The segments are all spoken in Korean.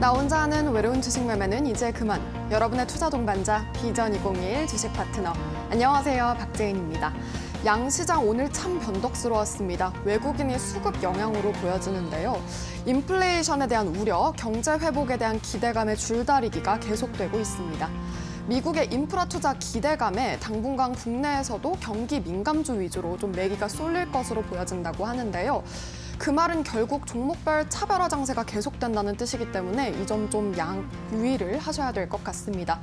나 혼자 하는 외로운 주식 매매는 이제 그만. 여러분의 투자 동반자 비전 2021 주식 파트너. 안녕하세요, 박재인입니다. 양시장 오늘 참 변덕스러웠습니다. 외국인이 수급 영향으로 보여지는데요. 인플레이션에 대한 우려, 경제 회복에 대한 기대감의 줄다리기가 계속되고 있습니다. 미국의 인프라 투자 기대감에 당분간 국내에서도 경기 민감주 위주로 좀 매기가 쏠릴 것으로 보여진다고 하는데요. 그 말은 결국 종목별 차별화 장세가 계속된다는 뜻이기 때문에 이 점 좀 유의를 하셔야 될 것 같습니다.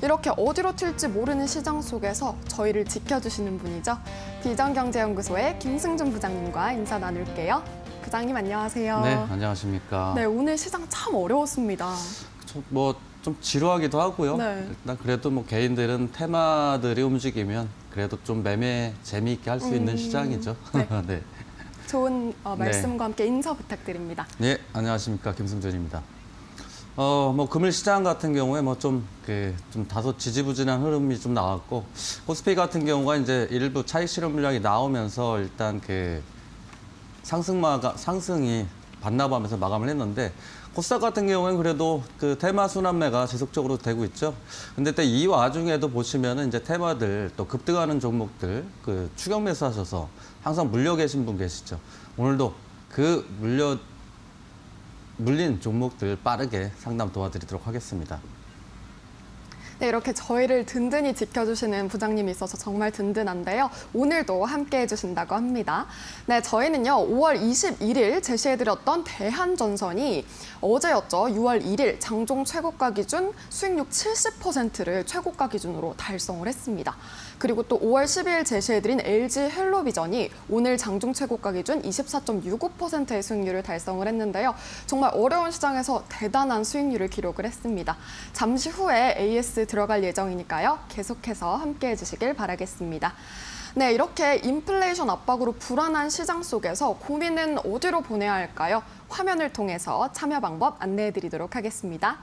이렇게 어디로 튈지 모르는 시장 속에서 저희를 지켜주시는 분이죠. 비전경제연구소의 김승준 부장님과 인사 나눌게요. 부장님 안녕하세요. 네, 안녕하십니까. 네, 오늘 시장 참 어려웠습니다. 좀 지루하기도 하고요. 네. 일단 그래도 개인들은 테마들이 움직이면 그래도 좀 매매 재미있게 할 수 있는 시장이죠. 네. 네. 좋은 말씀과 함께 인사 부탁드립니다. 네, 안녕하십니까. 김승준입니다. 금일 시장 같은 경우에 좀 다소 지지부진한 흐름이 좀 나왔고, 코스피 같은 경우가 이제 일부 차익 실현 물량이 나오면서 일단 상승이 반납하면서 마감을 했는데, 코스닥 같은 경우에는 그래도 테마 순환매가 지속적으로 되고 있죠. 근데 또 이 와중에도 보시면은 이제 테마들 또 급등하는 종목들 추격 매수하셔서 항상 물려 계신 분 계시죠. 오늘도 물린 종목들 빠르게 상담 도와드리도록 하겠습니다. 네, 이렇게 저희를 든든히 지켜주시는 부장님이 있어서 정말 든든한데요. 오늘도 함께 해주신다고 합니다. 네, 저희는요, 5월 21일 제시해드렸던 대한전선이 어제였죠. 6월 1일 장종 최고가 기준 수익률 70%를 최고가 기준으로 달성을 했습니다. 그리고 또 5월 12일 제시해드린 LG 헬로비전이 오늘 장중 최고가 기준 24.65%의 수익률을 달성을 했는데요. 정말 어려운 시장에서 대단한 수익률을 기록을 했습니다. 잠시 후에 AS 들어갈 예정이니까요. 계속해서 함께 해주시길 바라겠습니다. 네, 이렇게 인플레이션 압박으로 불안한 시장 속에서 고민은 어디로 보내야 할까요? 화면을 통해서 참여 방법 안내해드리도록 하겠습니다.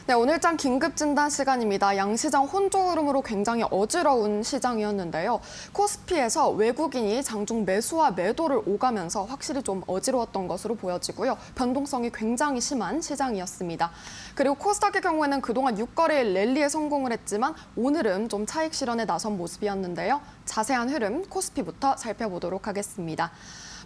네, 오늘장 긴급 진단 시간입니다. 양시장 혼조 흐름으로 굉장히 어지러운 시장이었는데요. 코스피에서 외국인이 장중 매수와 매도를 오가면서 확실히 좀 어지러웠던 것으로 보여지고요. 변동성이 굉장히 심한 시장이었습니다. 그리고 코스닥의 경우에는 그동안 6거래일 랠리에 성공을 했지만 오늘은 좀 차익 실현에 나선 모습이었는데요. 자세한 흐름 코스피부터 살펴보도록 하겠습니다.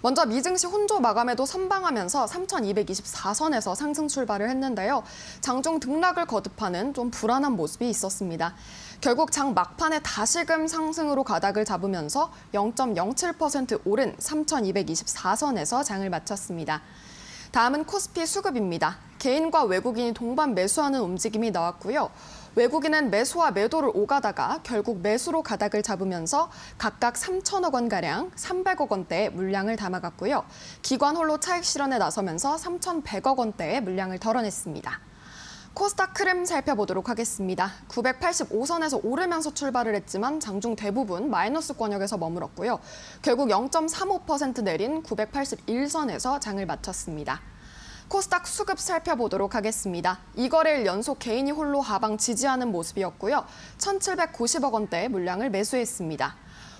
먼저 미증시 혼조 마감에도 선방하면서 3,224선에서 상승 출발을 했는데요. 장중 등락을 거듭하는 좀 불안한 모습이 있었습니다. 결국 장 막판에 다시금 상승으로 가닥을 잡으면서 0.07% 오른 3,224선에서 장을 마쳤습니다. 다음은 코스피 수급입니다. 개인과 외국인이 동반 매수하는 움직임이 나왔고요. 외국인은 매수와 매도를 오가다가 결국 매수로 가닥을 잡으면서 각각 3천억 원가량 300억 원대의 물량을 담아갔고요. 기관 홀로 차익 실현에 나서면서 3,100억 원대의 물량을 덜어냈습니다. 코스닥 흐름 살펴보도록 하겠습니다. 985선에서 오르면서 출발을 했지만 장중 대부분 마이너스 권역에서 머물었고요. 결국 0.35% 내린 981선에서 장을 마쳤습니다. 코스닥 수급 살펴보도록 하겠습니다. 2거래일 연속 개인이 홀로 하방 지지하는 모습이었고요. 1,790억 원대의 물량을 매수했습니다.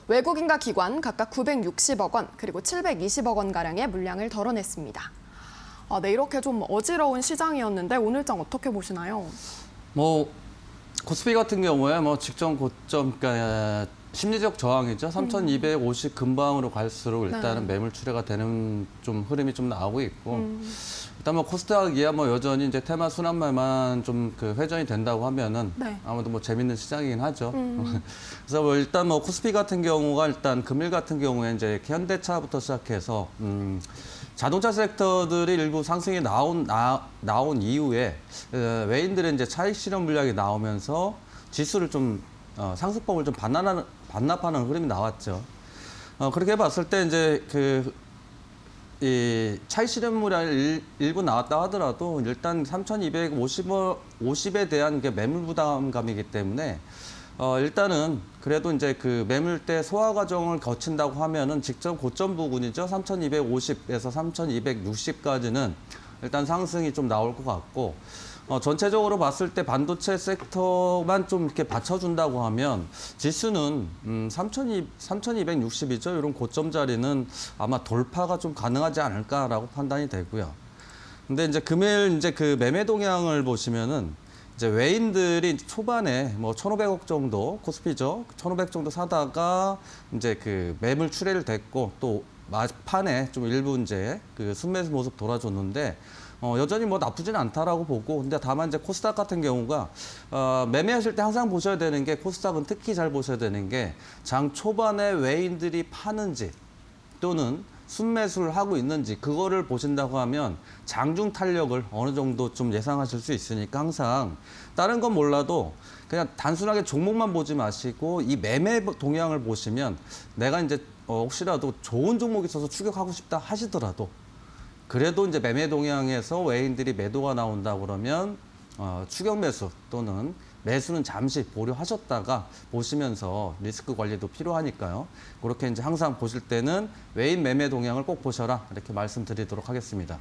외국인과 기관 각각 960억 원, 그리고 720억 원가량의 물량을 덜어냈습니다. 네, 이렇게 좀 어지러운 시장이었는데 오늘장 어떻게 보시나요? 코스피 같은 경우에 직전 고점, 그러니까 심리적 저항이죠. 3,250 근방으로 갈수록 일단은 네. 매물 출회가 되는 좀 흐름이 좀 나오고 있고 일단 뭐 코스닥이야 뭐 여전히 이제 테마 순환매만 좀 그 회전이 된다고 하면은 네. 아무래도 뭐 재밌는 시장이긴 하죠. 그래서 뭐 일단 뭐 코스피 같은 경우가 일단 금일 같은 경우에 이제 현대차부터 시작해서 자동차 섹터들이 일부 상승이 나온 이후에 외인들의 이제 차익 실현 물량이 나오면서 지수를 좀 상승폭을 좀 반납하는 흐름이 나왔죠. 그렇게 봤을 때 이제 이 차익 실현 물량이 일부 나왔다 하더라도 일단 3,250에 대한 게 매물 부담감이기 때문에 일단은 그래도 이제 그 매물대 소화 과정을 거친다고 하면은 직접 고점 부근이죠. 3,250에서 3,260까지는 일단 상승이 좀 나올 것 같고 전체적으로 봤을 때 반도체 섹터만 좀 이렇게 받쳐준다고 하면 지수는 3,260이죠. 이런 고점 자리는 아마 돌파가 좀 가능하지 않을까라고 판단이 되고요. 근데 이제 금일 이제 그 매매 동향을 보시면은 이제 외인들이 초반에 뭐 1,500억 정도 코스피죠. 1,500 정도 사다가 이제 그 매물 출회를 됐고 또 막판에 좀 일부 이제 그 순매수 모습 돌아줬는데 여전히 뭐 나쁘진 않다라고 보고 근데 다만 이제 코스닥 같은 경우가 매매하실 때 항상 보셔야 되는 게 코스닥은 특히 잘 보셔야 되는 게 장 초반에 외인들이 파는지 또는 순매수를 하고 있는지 그거를 보신다고 하면 장중 탄력을 어느 정도 좀 예상하실 수 있으니까 항상 다른 건 몰라도 그냥 단순하게 종목만 보지 마시고 이 매매 동향을 보시면 내가 이제 혹시라도 좋은 종목이 있어서 추격하고 싶다 하시더라도 그래도 이제 매매 동향에서 외인들이 매도가 나온다 그러면 추격 매수 또는 매수는 잠시 보류하셨다가 보시면서 리스크 관리도 필요하니까요. 그렇게 이제 항상 보실 때는 외인 매매 동향을 꼭 보셔라 이렇게 말씀드리도록 하겠습니다.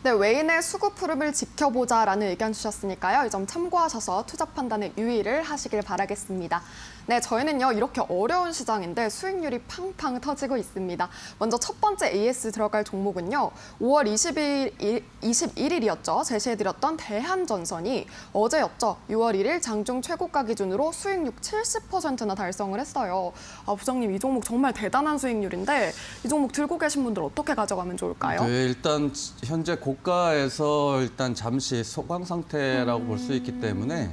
네, 외인의 수급 흐름을 지켜보자라는 의견 주셨으니까요. 이 점 참고하셔서 투자 판단에 유의를 하시길 바라겠습니다. 네, 저희는요 이렇게 어려운 시장인데 수익률이 팡팡 터지고 있습니다. 먼저 첫 번째 AS 들어갈 종목은요. 5월 21일이었죠. 제시해드렸던 대한전선이 어제였죠. 6월 1일 장중 최고가 기준으로 수익률 70%나 달성을 했어요. 부장님 이 종목 정말 대단한 수익률인데 이 종목 들고 계신 분들 어떻게 가져가면 좋을까요? 네, 일단 현재 고가에서 일단 잠시 소강 상태라고 볼 수 있기 때문에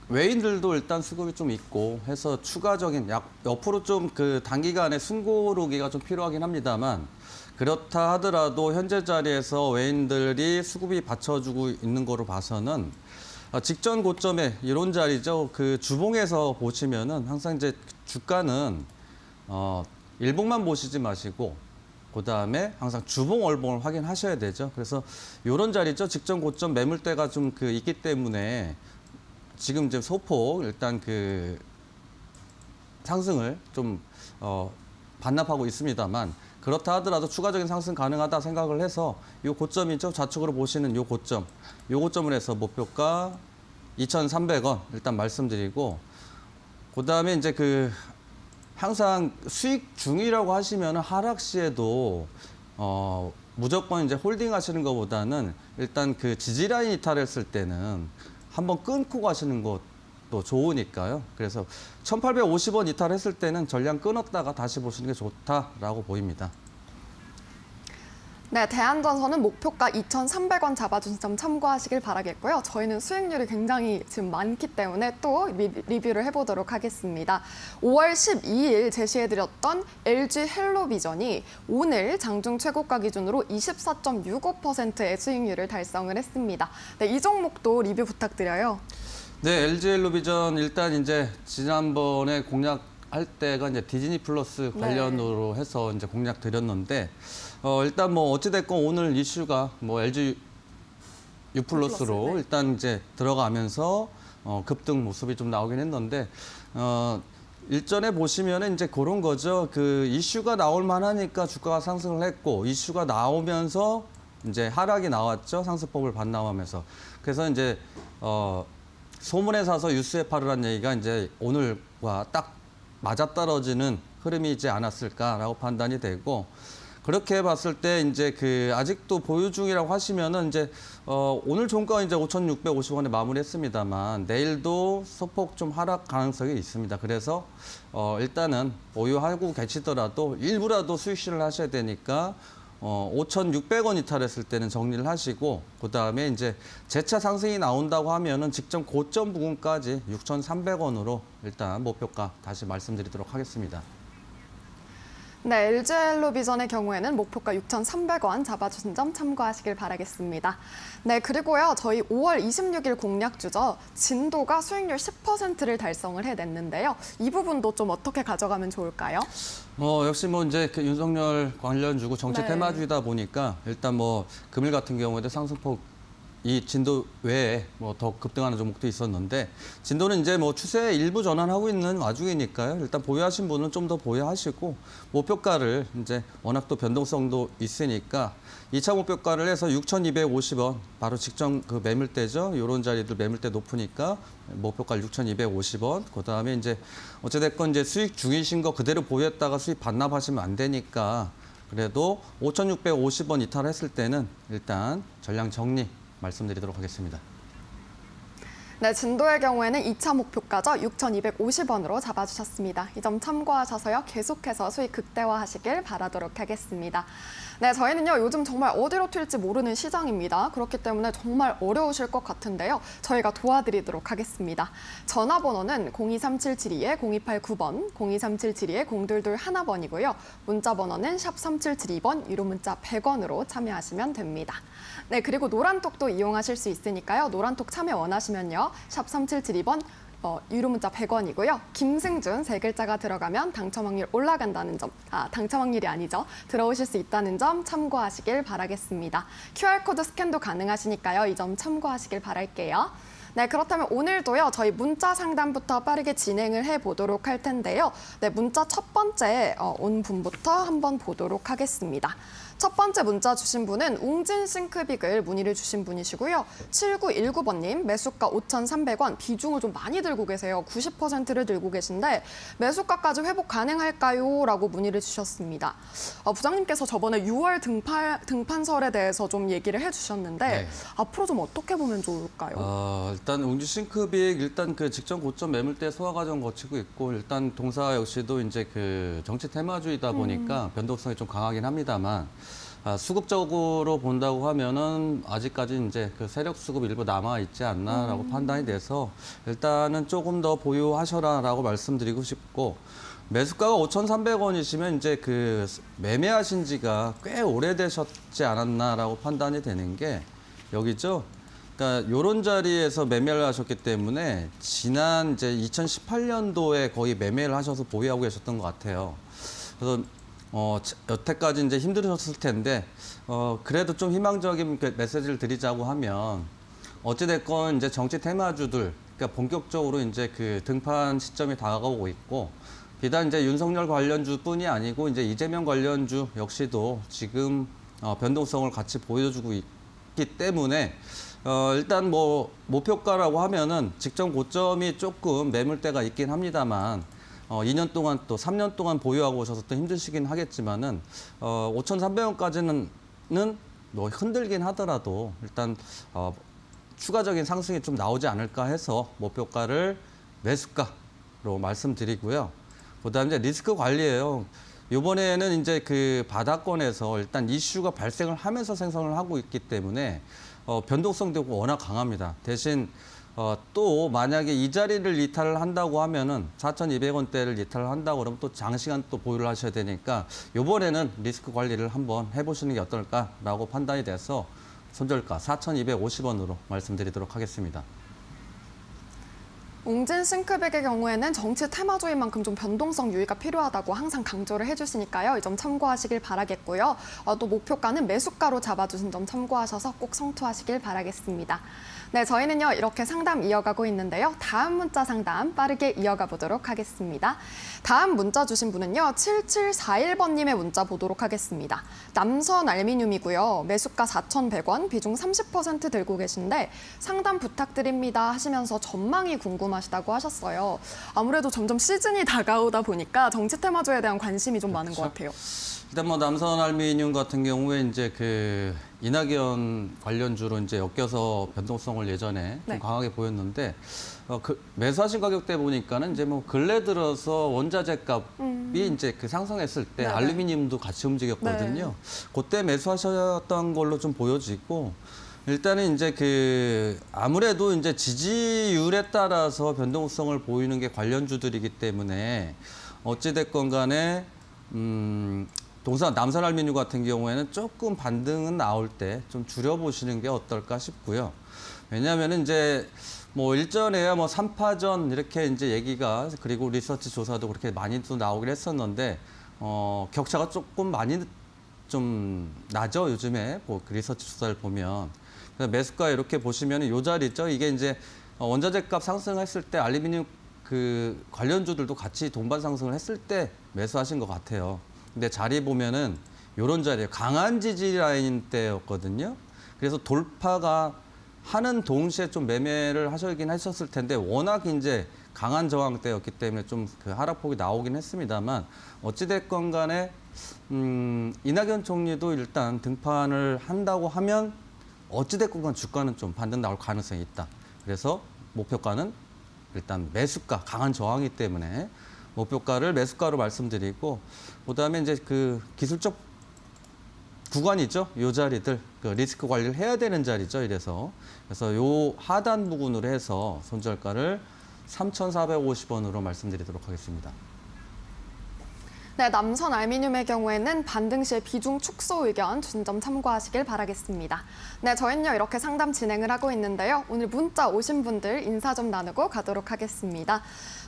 외인들도 일단 수급이 좀 있고 해서 추가적인 옆으로 좀 그 단기간에 숨고르기가 좀 필요하긴 합니다만 그렇다 하더라도 현재 자리에서 외인들이 수급이 받쳐주고 있는 거로 봐서는 직전 고점에 이런 자리죠. 그 주봉에서 보시면은 항상 이제 주가는 일봉만 보시지 마시고 그다음에 항상 주봉 월봉을 확인하셔야 되죠. 그래서 이런 자리죠. 직전 고점 매물대가 좀 그 있기 때문에 지금 이제 소폭 일단 그 상승을 좀 반납하고 있습니다만 그렇다 하더라도 추가적인 상승 가능하다 생각을 해서 이 고점이죠. 좌측으로 보시는 이 고점을 해서 목표가 2,300원 일단 말씀드리고 그다음에 이제 그 항상 수익 중이라고 하시면 하락 시에도 무조건 이제 홀딩 하시는 것보다는 일단 그 지지라인 이탈했을 때는 한번 끊고 가시는 것도 좋으니까요. 그래서 1,850원 이탈했을 때는 전량 끊었다가 다시 보시는 게 좋다라고 보입니다. 네, 대한전선은 목표가 2,300원 잡아준 점 참고하시길 바라겠고요. 저희는 수익률이 굉장히 지금 많기 때문에 또 리뷰를 해보도록 하겠습니다. 5월 12일 제시해드렸던 LG 헬로비전이 오늘 장중 최고가 기준으로 24.65%의 수익률을 달성을 했습니다. 네, 이 종목도 리뷰 부탁드려요. 네, LG 헬로비전 일단 이제 지난번에 공략할 때가 이제 디즈니 플러스 관련으로 해서 이제 공략 드렸는데 일단 뭐 어찌됐건 오늘 이슈가 뭐 LG U 플러스로 일단 이제 들어가면서 급등 모습이 좀 나오긴 했는데 일전에 보시면은 이제 그런 거죠. 그 이슈가 나올 만하니까 주가가 상승을 했고 이슈가 나오면서 이제 하락이 나왔죠. 상승폭을 반납하면서. 그래서 이제 소문에 사서 뉴스에 팔으라는 얘기가 이제 오늘과 딱 맞아떨어지는 흐름이지 않았을까라고 판단이 되고 그렇게 봤을 때 이제 그 아직도 보유 중이라고 하시면은 이제 오늘 종가 이제 5,650원에 마무리했습니다만 내일도 소폭 좀 하락 가능성이 있습니다. 그래서 일단은 보유하고 계시더라도 일부라도 수익 실을 하셔야 되니까 5,600원 이탈했을 때는 정리를 하시고 그다음에 이제 재차 상승이 나온다고 하면은 직전 고점 부근까지 6,300원으로 일단 목표가 다시 말씀드리도록 하겠습니다. 네, LG엘로비전의 경우에는 목표가 6,300원 잡아주신 점 참고하시길 바라겠습니다. 네, 그리고요, 저희 5월 26일 공략주죠. 진도가 수익률 10%를 달성을 해냈는데요. 이 부분도 좀 어떻게 가져가면 좋을까요? 역시 뭐 이제 그 윤석열 관련주고 정치 네. 테마주이다 보니까 일단 뭐 금일 같은 경우에도 상승폭 이 진도 외에 뭐 더 급등하는 종목도 있었는데 진도는 이제 뭐 추세에 일부 전환하고 있는 와중이니까요. 일단 보유하신 분은 좀 더 보유하시고 목표가를 이제 워낙 또 변동성도 있으니까 2차 목표가를 해서 6,250원 바로 직전 그 매물대죠. 이런 자리들 매물대 높으니까 목표가 6,250원. 그다음에 이제 어찌됐건 이제 수익 중이신 거 그대로 보유했다가 수익 반납하시면 안 되니까 그래도 5,650원 이탈했을 때는 일단 전량 정리 말씀드리도록 하겠습니다. 네, 진도의 경우에는 2차 목표가죠. 6,250원으로 잡아주셨습니다. 이 점 참고하셔서요. 계속해서 수익 극대화하시길 바라도록 하겠습니다. 네, 저희는요, 요즘 정말 어디로 튈지 모르는 시장입니다. 그렇기 때문에 정말 어려우실 것 같은데요. 저희가 도와드리도록 하겠습니다. 전화번호는 023-772-0289번, 023-772-0221번이고요. 문자번호는 샵 3772번, 유료 문자 100원으로 참여하시면 됩니다. 네, 그리고 노란톡도 이용하실 수 있으니까요. 노란톡 참여 원하시면요. 샵 3772번, 유료 문자 100원이고요. 김승준 세 글자가 들어가면 당첨 확률 올라간다는 점, 당첨 확률이 아니죠. 들어오실 수 있다는 점 참고하시길 바라겠습니다. QR코드 스캔도 가능하시니까요. 이 점 참고하시길 바랄게요. 네, 그렇다면 오늘도요, 저희 문자 상담부터 빠르게 진행을 해보도록 할 텐데요. 네, 문자 첫 번째 온 분부터 한번 보도록 하겠습니다. 첫 번째 문자 주신 분은 웅진 싱크빅을 문의를 주신 분이시고요. 7919번님, 매수가 5,300원, 비중을 좀 많이 들고 계세요. 90%를 들고 계신데 매수가까지 회복 가능할까요? 라고 문의를 주셨습니다. 부장님께서 저번에 6월 등판설에 대해서 좀 얘기를 해주셨는데 네. 앞으로 좀 어떻게 보면 좋을까요? 일단 웅진 싱크빅 일단 그 직전 고점 매물대 소화 과정 거치고 있고 일단 동사 역시도 이제 그 정치 테마주의다 보니까 변동성이 좀 강하긴 합니다만 수급적으로 본다고 하면은 아직까지 이제 그 세력 수급 일부 남아 있지 않나라고 판단이 돼서 일단은 조금 더 보유하셔라라고 말씀드리고 싶고 매수가가 5,300원이시면 이제 그 매매하신 지가 꽤 오래되셨지 않았나라고 판단이 되는 게 여기죠. 그러니까 이런 자리에서 매매를 하셨기 때문에 지난 이제 2018년도에 거의 매매를 하셔서 보유하고 계셨던 것 같아요. 그래서 여태까지 이제 힘들으셨을 텐데 그래도 좀 희망적인 메시지를 드리자고 하면 어찌됐건 이제 정치 테마주들 그러니까 본격적으로 이제 그 등판 시점이 다가오고 있고 비단 이제 윤석열 관련주뿐이 아니고 이제 이재명 관련주 역시도 지금 변동성을 같이 보여주고 있기 때문에 일단 뭐 목표가라고 하면은 직전 고점이 조금 매물대가 있긴 합니다만 2년 동안 또 3년 동안 보유하고 오셔서 또 힘드시긴 하겠지만은 5,300원까지는 뭐 흔들긴 하더라도 일단 추가적인 상승이 좀 나오지 않을까 해서 목표가를 매수가로 말씀드리고요. 그다음 이제 리스크 관리예요. 이번에는 이제 그 바닥권에서 일단 이슈가 발생을 하면서 생성을 하고 있기 때문에 변동성도 워낙 강합니다. 대신 또 만약에 이 자리를 이탈을 한다고 하면은 4,200원대를 이탈을 한다고 그러면 또 장시간 또 보유를 하셔야 되니까 이번에는 리스크 관리를 한번 해보시는 게 어떨까라고 판단이 돼서 손절가 4,250원으로 말씀드리도록 하겠습니다. 웅진 싱크빅의 경우에는 정치 테마주인 만큼 좀 변동성 유의가 필요하다고 항상 강조를 해주시니까요. 이 점 참고하시길 바라겠고요. 또 목표가는 매수가로 잡아주신 점 참고하셔서 꼭 성투하시길 바라겠습니다. 네, 저희는요 이렇게 상담 이어가고 있는데요. 다음 문자 상담 빠르게 이어가 보도록 하겠습니다. 다음 문자 주신 분은요. 7741번님의 문자 보도록 하겠습니다. 남선 알미늄이고요. 매수가 4,100원, 비중 30% 들고 계신데 상담 부탁드립니다 하시면서 전망이 궁금하다고 궁금하시다고 하셨어요. 아무래도 점점 시즌이 다가오다 보니까 정치 테마주에 대한 관심이 좀 많은 것 같아요. 일단 뭐 남선 알루미늄 같은 경우에 이제 그 이낙연 관련주로 이제 엮여서 변동성을 예전에 좀 네. 강하게 보였는데 그 매수하신 가격대 보니까는 이제 뭐 근래 들어서 원자재 값이 이제 그 상승했을 때 네네. 알루미늄도 같이 움직였거든요. 그때 매수하셨던 걸로 좀 보여지고 일단은 이제 그 아무래도 이제 지지율에 따라서 변동성을 보이는 게 관련주들이기 때문에 어찌됐건 간에 남선 알루미늄 같은 경우에는 조금 반등은 나올 때 좀 줄여보시는 게 어떨까 싶고요. 왜냐하면 이제 뭐 일전에야 뭐 3파전 이렇게 이제 얘기가 그리고 리서치 조사도 그렇게 많이 또 나오긴 했었는데 격차가 조금 많이 좀 나죠. 요즘에 뭐 그 리서치 조사를 보면. 그래서 매수가 이렇게 보시면 이 자리죠. 이게 이제 원자재 값 상승했을 때 알루미늄 그 관련주들도 같이 동반 상승을 했을 때 매수하신 것 같아요. 근데 자리 보면은 요런 자리에 강한 지지 라인 때였거든요. 그래서 돌파가 하는 동시에 좀 매매를 하시긴 하셨을 텐데 워낙 이제 강한 저항 때였기 때문에 좀 그 하락폭이 나오긴 했습니다만 어찌됐건 간에 이낙연 총리도 일단 등판을 한다고 하면 어찌됐건 간 주가는 좀 반등 나올 가능성이 있다. 그래서 목표가는 일단 매수가, 강한 저항이기 때문에 목표가를 매수가로 말씀드리고 그다음에 이제 그 기술적 구간이죠. 요 자리들 그 리스크 관리를 해야 되는 자리죠. 이래서 그래서 요 하단 부분으로 해서 손절가를 3,450원으로 말씀드리도록 하겠습니다. 네, 남선 알루미늄의 경우에는 반등 시의 비중 축소 의견 주신 점 참고하시길 바라겠습니다. 네, 저희는요 이렇게 상담 진행을 하고 있는데요. 오늘 문자 오신 분들 인사 좀 나누고 가도록 하겠습니다.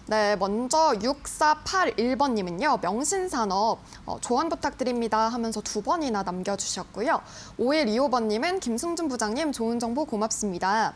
네, 먼저 6481번님은요. 명신산업 조언 부탁드립니다 하면서 2번이나 남겨주셨고요. 5125번님은 김승준 부장님 좋은 정보 고맙습니다.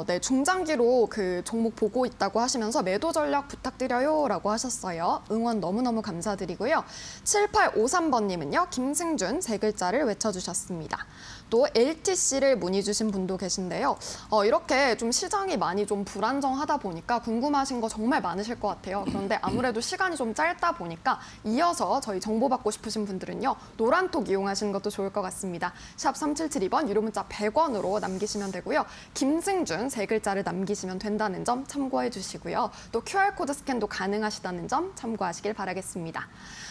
네, 중장기로 그 종목 보고 있다고 하시면서 매도 전략 부탁드려요 라고 하셨어요. 응원 너무너무 감사드리고요. 7853번님은요. 김승준 세 글자를 외쳐주셨습니다. 또 LTC를 문의 주신 분도 계신데요. 이렇게 좀 시장이 많이 좀 불안정하다 보니까 궁금하신 거 정말 많으실 것 같아요. 그런데 아무래도 시간이 좀 짧다 보니까 이어서 저희 정보 받고 싶으신 분들은요. 노란톡 이용하시는 것도 좋을 것 같습니다. 샵 3772번 유료 문자 100원으로 남기시면 되고요. 김승준 세 글자를 남기시면 된다는 점 참고해 주시고요. 또 QR코드 스캔도 가능하시다는 점 참고하시길 바라겠습니다.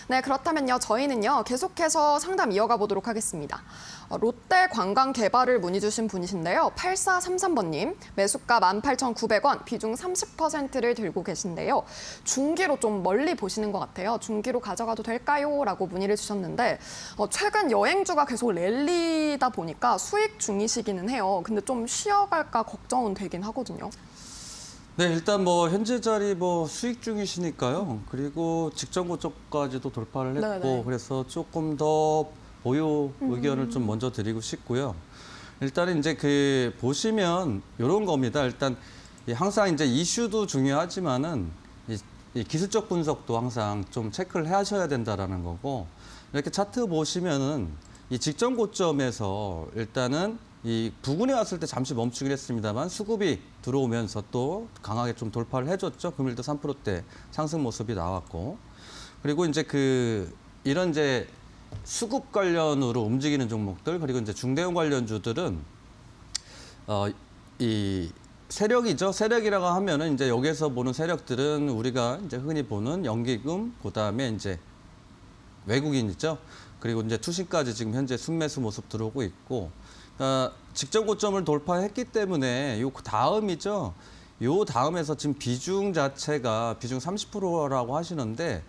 네, 그렇다면요. 저희는요. 계속해서 상담 이어가 보도록 하겠습니다. 롯데 관광 개발을 문의 주신 분이신데요. 8433번님, 매수가 18,900원, 비중 30%를 들고 계신데요. 중기로 좀 멀리 보시는 것 같아요. 중기로 가져가도 될까요? 라고 문의를 주셨는데 최근 여행주가 계속 랠리다 보니까 수익 중이시기는 해요. 근데 좀 쉬어갈까 걱정은 되긴 하거든요. 네, 일단 뭐 현재 자리 뭐 수익 중이시니까요. 그리고 직전 고점까지도 돌파를 했고 네네. 그래서 조금 더 보유 의견을 좀 먼저 드리고 싶고요. 일단은 이제 그 보시면 이런 겁니다. 일단 항상 이제 이슈도 중요하지만은 이 기술적 분석도 항상 좀 체크를 하셔야 된다라는 거고 이렇게 차트 보시면은 이 직전 고점에서 일단은 이 부근에 왔을 때 잠시 멈추긴 했습니다만 수급이 들어오면서 또 강하게 좀 돌파를 해줬죠. 금일도 3%대 상승 모습이 나왔고 그리고 이제 그 이런 이제 수급 관련으로 움직이는 종목들 그리고 이제 중대형 관련주들은 이 세력이죠. 세력이라고 하면은 이제 여기에서 보는 세력들은 우리가 이제 흔히 보는 연기금 그다음에 이제 외국인 있죠. 그리고 이제 투신까지 지금 현재 순매수 모습 들어오고 있고 직전 고점을 돌파했기 때문에 요 다음이죠. 요 다음에서 지금 비중 자체가 비중 30%라고 하시는데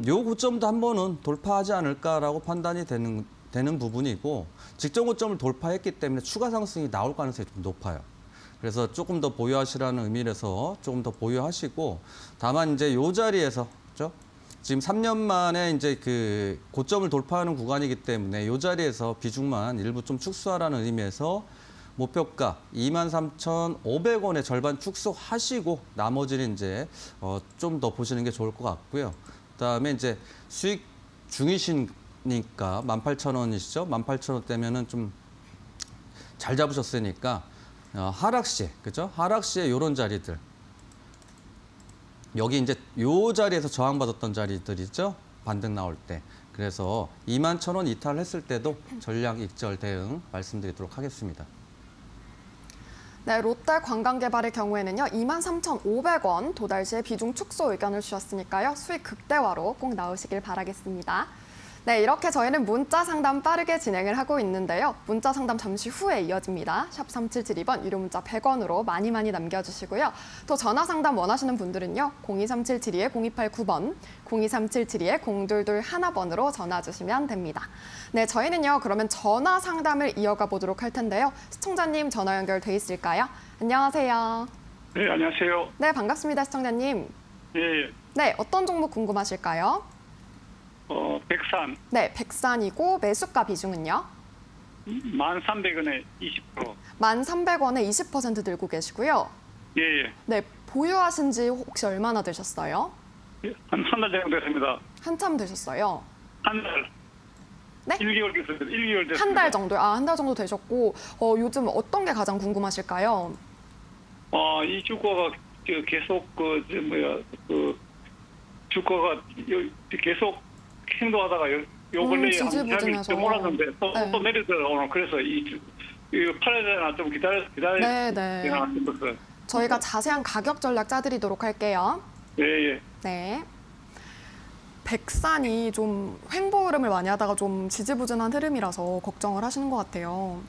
요 고점도 한 번은 돌파하지 않을까라고 판단이 되는 부분이고 직전 고점을 돌파했기 때문에 추가 상승이 나올 가능성이 좀 높아요. 그래서 조금 더 보유하시라는 의미에서 조금 더 보유하시고 다만 이제 요 자리에서 그렇죠? 지금 3년 만에 이제 그 고점을 돌파하는 구간이기 때문에 이 자리에서 비중만 일부 좀 축소하라는 의미에서 목표가 23,500원의 절반 축소하시고 나머지는 이제 좀 더 보시는 게 좋을 것 같고요. 그다음에 이제 수익 중이시니까 18,000원이시죠? 18,000원대면은 좀 잘 잡으셨으니까 하락 시에 그죠? 하락 시에 이런 자리들 여기 이제 요 자리에서 저항받았던 자리들이죠. 반등 나올 때. 그래서 21,000원 이탈했을 때도 전략 익절 대응 말씀드리도록 하겠습니다. 네, 롯데 관광개발의 경우에는요, 23,500원 도달 시에 비중 축소 의견을 주셨으니까요, 수익 극대화로 꼭 나오시길 바라겠습니다. 네, 이렇게 저희는 문자 상담 빠르게 진행을 하고 있는데요. 문자 상담 잠시 후에 이어집니다. 샵 3772번 유료 문자 100원으로 많이 남겨주시고요. 또 전화 상담 원하시는 분들은요. 023772-0289번, 023772-0221번으로 전화 주시면 됩니다. 네, 저희는요. 그러면 전화 상담을 이어가 보도록 할 텐데요. 시청자님 전화 연결돼 있을까요? 안녕하세요. 네, 안녕하세요. 네, 반갑습니다. 시청자님. 예, 네, 어떤 종목 궁금하실까요? 백산 네, 백산이고 매수가 비중은요? 1,300원에 20%. 1,300원에 20% 들고 계시고요. 예, 예. 네, 보유하신 지 혹시 얼마나 되셨어요? 한 달 정도 됐습니다. 한참 되셨어요. 한 달. 네? 1개월 됐습니다. 1개월 됐습니다. 한 달 정도요? 한 달 정도 되셨고, 요즘 어떤 게 가장 궁금하실까요? 이 주가가 계속 주가가 계속 행동하다가 요 근래에 지지부진해서. 좀 올랐는데 또 네. 내리더라고요. 그래서 이거 팔아야 되나 좀 기다려야 네. 되나 싶었어요. 저희가 자세한 가격 전략 짜드리도록 할게요. 예, 예. 네. 백산이 좀 횡보 흐름을 많이 하다가 좀 지지부진한 흐름이라서 걱정을 하시는 것 같아요.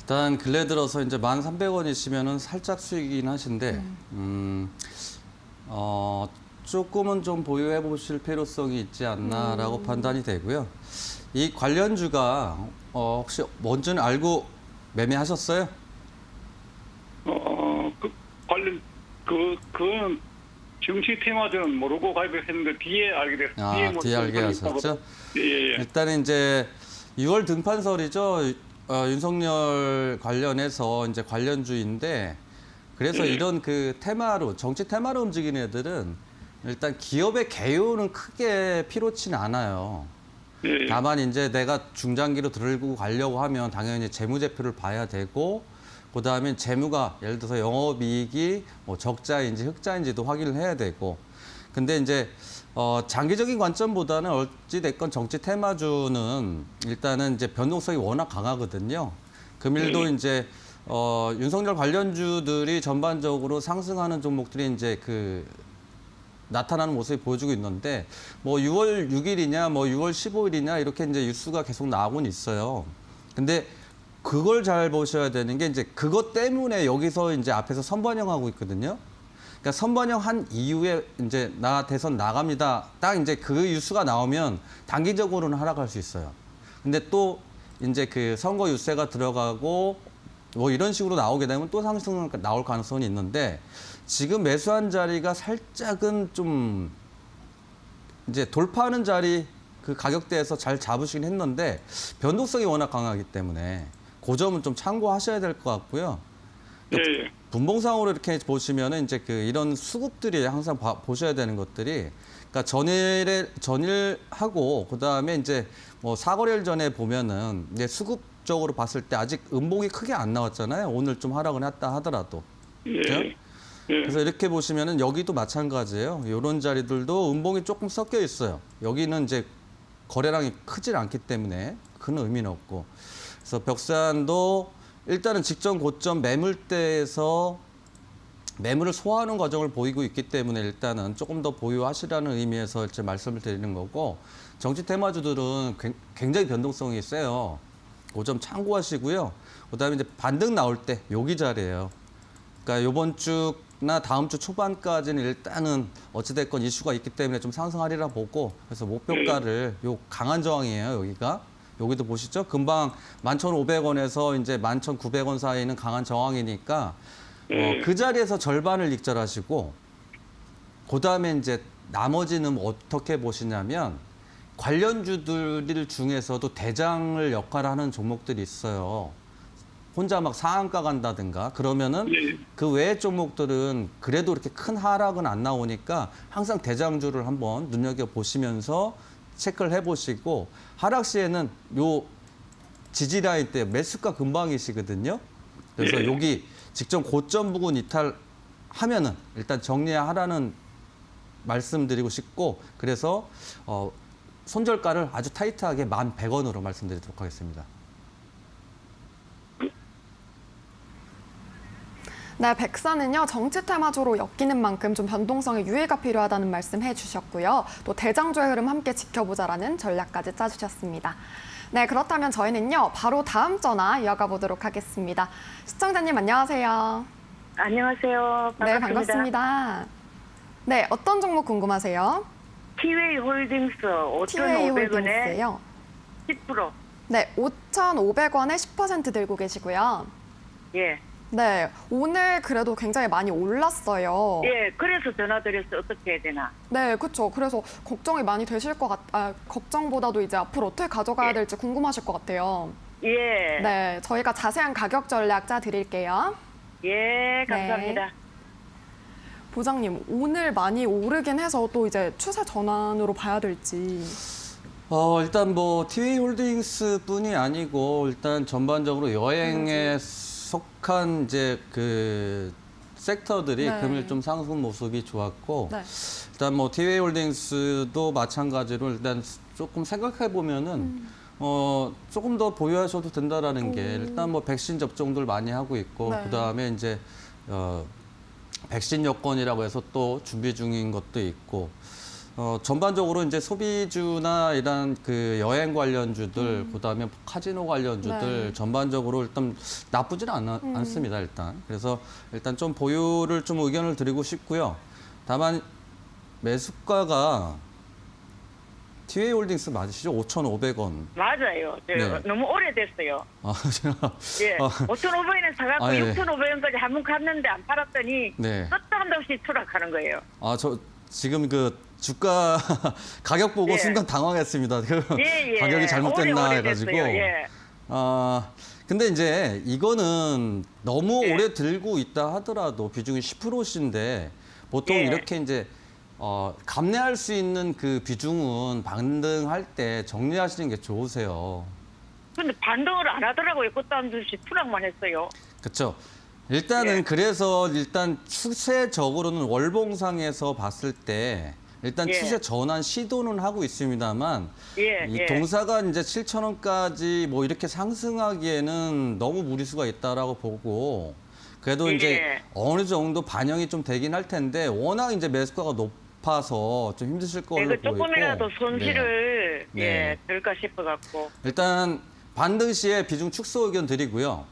일단 근래 들어서 이제 1,300원이시면은 살짝 수익이긴 하신데, 조금은 좀 보유해 보실 필요성이 있지 않나라고 판단이 되고요. 이 관련주가 혹시 뭔지는 알고 매매하셨어요? 그거는 정치 테마주는 모르고 가입했는데 뒤에 알게 됐어요. 뒤에 알게 하셨죠? 예, 예. 일단은 이제 6월 등판설이죠. 윤석열 관련해서 이제 관련주인데, 그래서 이런 그 테마로, 정치 테마로 움직이는 애들은 일단 기업의 개요는 크게 필요치는 않아요. 예, 예. 다만 이제 내가 중장기로 들고 가려고 하면 당연히 재무제표를 봐야 되고, 그다음에 재무가 예를 들어서 영업이익이 뭐 적자인지 흑자인지도 확인을 해야 되고. 근데 이제 장기적인 관점보다는 어찌 됐건 정치 테마주는 일단은 이제 변동성이 워낙 강하거든요. 금일도 이제 윤석열 관련주들이 전반적으로 상승하는 종목들이 이제 나타나는 모습이 보여주고 있는데, 뭐 6월 6일이냐, 뭐 6월 15일이냐 이렇게 이제 뉴스가 계속 나오곤 있어요. 근데 그걸 잘 보셔야 되는 게 이제 그것 때문에 여기서 이제 앞에서 선반영하고 있거든요. 그러니까 선반영 한 이후에 이제 나 대선 나갑니다. 딱 이제 그 뉴스가 나오면 단기적으로는 하락할 수 있어요. 근데 또 이제 그 선거 유세가 들어가고 뭐 이런 식으로 나오게 되면 또 상승 나올 가능성이 있는데, 지금 매수한 자리가 살짝은 좀 이제 돌파하는 자리 그 가격대에서 잘 잡으시긴 했는데 변동성이 워낙 강하기 때문에 그 점은 좀 참고하셔야 될 것 같고요. 예, 예. 분봉상으로 이렇게 보시면은 이제 이런 수급들이 항상 보셔야 되는 것들이, 그러니까 전일하고 그다음에 이제 뭐 사거래일 전에 보면은 이제 수급적으로 봤을 때 아직 음봉이 크게 안 나왔잖아요. 오늘 좀 하락은 했다 하더라도. 예, 그죠? 예. 예. 그래서 이렇게 보시면은 여기도 마찬가지예요. 이런 자리들도 음봉이 조금 섞여 있어요. 여기는 이제 거래량이 크질 않기 때문에 큰 의미는 없고. 그래서 벽산도 일단은 직전 고점 매물대에서 매물을 소화하는 과정을 보이고 있기 때문에 일단은 조금 더 보유하시라는 의미에서 이제 말씀을 드리는 거고, 정치 테마주들은 굉장히 변동성이 세요. 그 점 참고하시고요. 그다음에 이제 반등 나올 때 여기 자리예요. 그러니까 이번 주나 다음 주 초반까지는 일단은 어찌됐건 이슈가 있기 때문에 좀 상승하리라 보고, 그래서 목표가를 요 강한 저항이에요, 여기가. 여기도 보시죠. 금방 11,500원에서 이제 11,900원 사이는 강한 저항이니까 그 자리에서 절반을 익절하시고, 그다음에 이제 나머지는 어떻게 보시냐면 관련주들 중에서도 대장을 역할하는 종목들이 있어요. 혼자 막 상한가 간다든가 그러면은 그 외의 종목들은 그래도 이렇게 큰 하락은 안 나오니까 항상 대장주를 한번 눈여겨보시면서 체크를 해보시고, 하락 시에는 요 지지라인 때 매수가 금방이시거든요. 그래서 여기 직전 고점 부근 이탈하면은 일단 정리하라는 말씀드리고 싶고 그래서 손절가를 아주 타이트하게 1,100원으로 말씀드리도록 하겠습니다. 네, 백사는요, 정치 테마주로 엮이는 만큼 좀 변동성에 유의가 필요하다는 말씀 해주셨고요. 또 대장주의 흐름 함께 지켜보자라는 전략까지 짜주셨습니다. 네, 그렇다면 저희는요, 바로 다음 전화 이어가 보도록 하겠습니다. 시청자님 안녕하세요. 안녕하세요. 반갑습니다. 네, 반갑습니다. 네, 어떤 종목 궁금하세요? 티웨이 홀딩스 티웨이 5,500원에 홀딩스요. 10%. 네, 5,500원에 10% 들고 계시고요. 예. 네, 오늘 그래도 굉장히 많이 올랐어요. 예, 그래서 전화드렸어요. 어떻게 해야 되나. 네, 그렇죠. 그래서 걱정이 많이 되실 걱정보다도 이제 앞으로 어떻게 가져가야 될지 궁금하실 것 같아요. 예. 네, 저희가 자세한 가격 전략 짜 드릴게요. 예, 감사합니다. 네. 보장님, 오늘 많이 오르긴 해서 또 이제 추세 전환으로 봐야 될지. 일단 뭐 티웨이 홀딩스뿐이 아니고 일단 전반적으로 여행에 속한 이제 그 섹터들이 네. 금일 좀 상승 모습이 좋았고 네. 일단 뭐 티웨이 홀딩스도 마찬가지로 일단 조금 생각해 보면은 조금 더 보유하셔도 된다라는 게 일단 뭐 백신 접종들 많이 하고 있고 네. 그다음에 이제 백신 여권이라고 해서 또 준비 중인 것도 있고 전반적으로 이제 소비주나 이런 그 여행 관련주들, 그다음에 카지노 관련주들 네. 전반적으로 일단 나쁘지는 않습니다, 일단. 그래서 일단 좀 보유를 좀 의견을 드리고 싶고요. 다만 매수가가 티웨이 홀딩스 맞으시죠? 5,500원. 맞아요. 네. 너무 오래됐어요. 제가 예. 5,500원에 사갖고 아, 예. 6,500원까지 한 번 갔는데 안 팔았더니 네. 끝도 한도 없이 추락하는 거예요. 저 지금 그 주가 가격 보고 예. 순간 당황했습니다. 예, 예. 가격이 잘못됐나 오래 해가지고. 됐어요. 예. 근데 이제 이거는 너무 예. 오래 들고 있다 하더라도 비중이 10%인데 보통 예. 이렇게 이제 감내할 수 있는 그 비중은 반등할 때 정리하시는 게 좋으세요. 근데 반등을 안 하더라고요. 끝도 한도 없이 추락만 했어요. 그렇죠. 일단은 예. 그래서 일단 추세적으로는 월봉상에서 봤을 때 일단 예. 추세 전환 시도는 하고 있습니다만 예, 이 예. 동사가 이제 7,000원까지 뭐 이렇게 상승하기에는 너무 무리수가 있다라고 보고 그래도 예. 이제 어느 정도 반영이 좀 되긴 할 텐데 워낙 이제 매수가가 높아서 좀 힘드실 걸로 그 보이고 조금이라도 손실을 네. 예, 네. 들까 싶어갖고. 일단 반등 시에 비중 축소 의견 드리고요.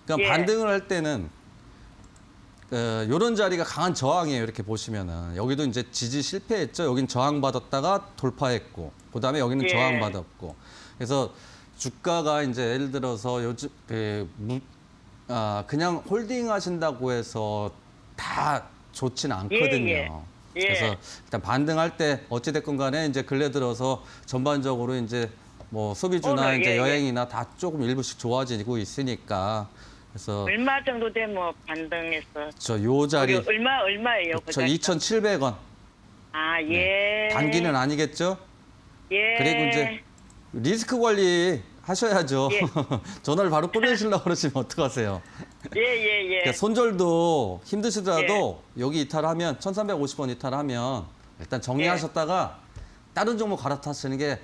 그러니까 예. 반등을 할 때는 이런 자리가 강한 저항이에요. 이렇게 보시면은 여기도 이제 지지 실패했죠. 여긴 저항받았다가 돌파했고, 그다음에 여기는 예. 저항받았고. 그래서 주가가 이제 예를 들어서 요즘 그냥 홀딩 하신다고 해서 다 좋지는 않거든요. 예. 예. 그래서 일단 반등할 때 어찌 됐건 간에 이제 근래 들어서 전반적으로 이제 뭐 소비주나 오늘, 이제 예, 여행이나 다 조금 일부씩 좋아지고 있으니까 그래서 얼마 정도 되면 반등했어? 요 자리 얼마예요? 저 2,700원. 아, 예. 네. 단기는 아니겠죠? 예. 그리고 이제 리스크 관리 하셔야죠. 예. 전화를 바로 끊으시려고 그러시면 어떡하세요? 예. 그러니까 손절도 힘드시더라도 여기 이탈하면 1,350원 이탈하면 일단 정리하셨다가 다른 종목 갈아타시는 게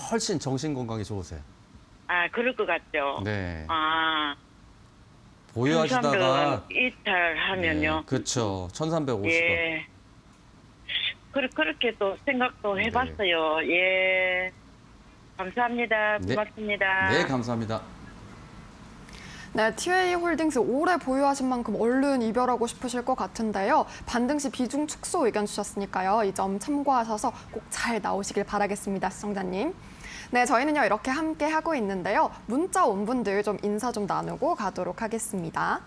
훨씬 정신 건강에 좋으세요. 아, 그럴 것 같죠. 네. 아, 보유하시다가 이탈하면요. 네, 그렇죠. 1,350원. 예. 그렇게 또 생각도 해봤어요. 예. 감사합니다. 네. 고맙습니다. 네, 감사합니다. 네, 티웨이 홀딩스 오래 보유하신 만큼 얼른 이별하고 싶으실 것 같은데요. 반등 시 비중 축소 의견 주셨으니까요. 이 점 참고하셔서 꼭 잘 나오시길 바라겠습니다, 시청자님. 네, 저희는요 이렇게 함께 하고 있는데요. 문자 온 분들 좀 인사 좀 나누고 가도록 하겠습니다.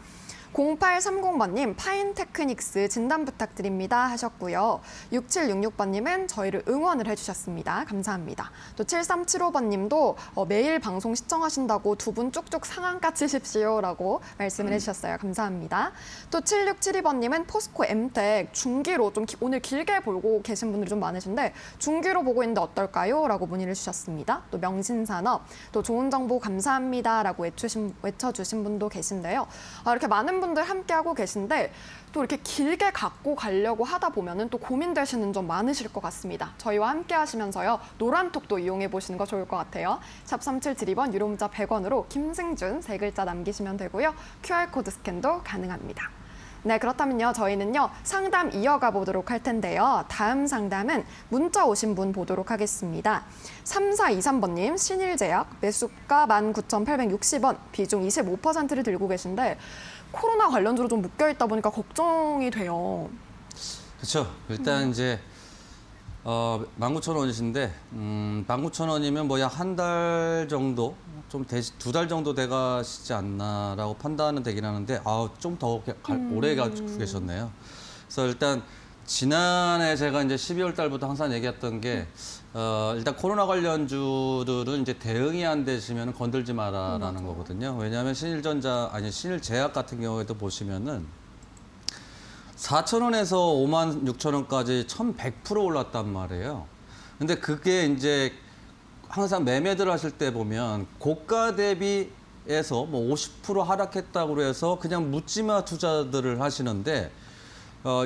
0830번님 파인테크닉스 진단 부탁드립니다 하셨고요. 6766번님은 저희를 응원을 해주셨습니다. 감사합니다. 또 7375번님도 매일 방송 시청하신다고 두 분 쭉쭉 상한가 치십시오라고 말씀을 해주셨어요. 감사합니다. 또 7672번님은 포스코 엠텍 중기로 좀 오늘 길게 보고 계신 분들이 좀 많으신데 중기로 보고 있는데 어떨까요? 라고 문의를 주셨습니다. 또 명신산업 또 좋은 정보 감사합니다라고 외쳐주신 분도 계신데요. 이렇게 많은 분들 함께하고 계신데 또 이렇게 길게 갖고 가려고 하다 보면은 또 고민되시는 점 많으실 것 같습니다. 저희와 함께 하시면서요. 노란톡도 이용해 보시는 거 좋을 것 같아요. 샵 3772번 유료 문자 100원으로 김승준 3글자 남기시면 되고요. QR코드 스캔도 가능합니다. 네, 그렇다면요. 저희는요. 상담 이어가 보도록 할 텐데요. 다음 상담은 문자 오신 분 보도록 하겠습니다. 3423번님, 신일제약, 매수가 19,860원, 비중 25%를 들고 계신데 코로나 관련주로 좀 묶여있다 보니까 걱정이 돼요. 그렇죠. 일단 이제 19,000원이신데 19,000원이면 뭐 약 한 달 정도, 좀 2달 정도 돼가시지 않나라고 판단은 되긴 하는데 좀 더 오래 가지고 계셨네요. 그래서 일단 지난해 제가 이제 12월 달부터 항상 얘기했던 게 일단 코로나 관련주들은 이제 대응이 안 되시면 건들지 마라라는 거거든요. 왜냐하면 신일제약 같은 경우에도 보시면은 4,000원에서 56,000원까지 1,100% 올랐단 말이에요. 근데 그게 이제 항상 매매들 하실 때 보면 고가 대비해서 뭐 50% 하락했다고 해서 그냥 묻지마 투자들을 하시는데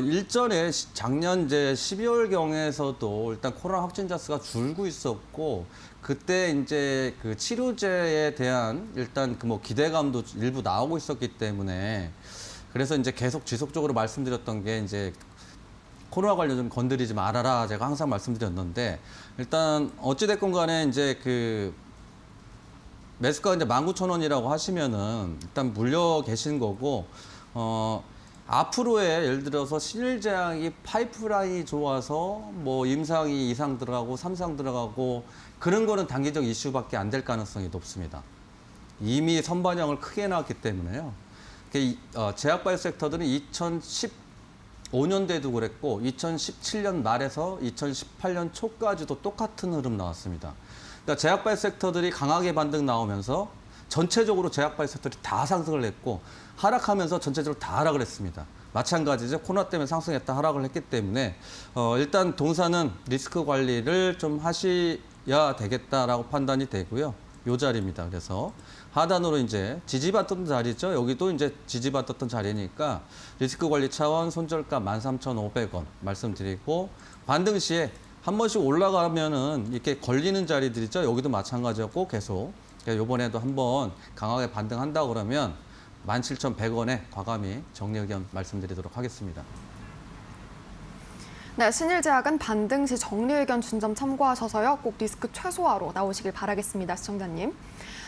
일전에 작년 이제 12월경에서도 일단 코로나 확진자 수가 줄고 있었고 그때 이제 그 치료제에 대한 일단 그 뭐 기대감도 일부 나오고 있었기 때문에 그래서 이제 계속 지속적으로 말씀드렸던 게 이제 코로나 관련 좀 건드리지 말아라 제가 항상 말씀드렸는데 일단 어찌됐건 간에 이제 그 매수가 이제 19,000원이라고 하시면은 일단 물려 계신 거고 앞으로의 예를 들어서 신일제약이 파이프라인이 좋아서 뭐 임상이 2상 들어가고 3상 들어가고 그런 거는 단기적 이슈밖에 안 될 가능성이 높습니다. 이미 선반영을 크게 해놨기 때문에요. 제약바이오 섹터들은 2015년도에도 그랬고 2017년 말에서 2018년 초까지도 똑같은 흐름 나왔습니다. 그러니까 제약바이오 섹터들이 강하게 반등 나오면서 전체적으로 제약바이오 섹터들이 다 상승을 했고 하락하면서 전체적으로 다 하락을 했습니다. 마찬가지죠. 코로나 때문에 상승했다 하락을 했기 때문에 일단 동사는 리스크 관리를 좀 하셔야 되겠다라고 판단이 되고요. 요 자리입니다. 그래서 하단으로 이제 지지받던 자리죠. 여기도 이제 지지받았던 자리니까 리스크 관리 차원 손절가 13,500원 말씀드리고 반등 시에 한 번씩 올라가면은 이렇게 걸리는 자리들이죠. 여기도 마찬가지였고 계속 이번에도 한번 강하게 반등한다 그러면 17,100원에 과감히 정리 의견 말씀드리도록 하겠습니다. 네, 신일제약은 반등 시 정리 의견 준 점 참고하셔서요. 꼭 리스크 최소화로 나오시길 바라겠습니다, 시청자님.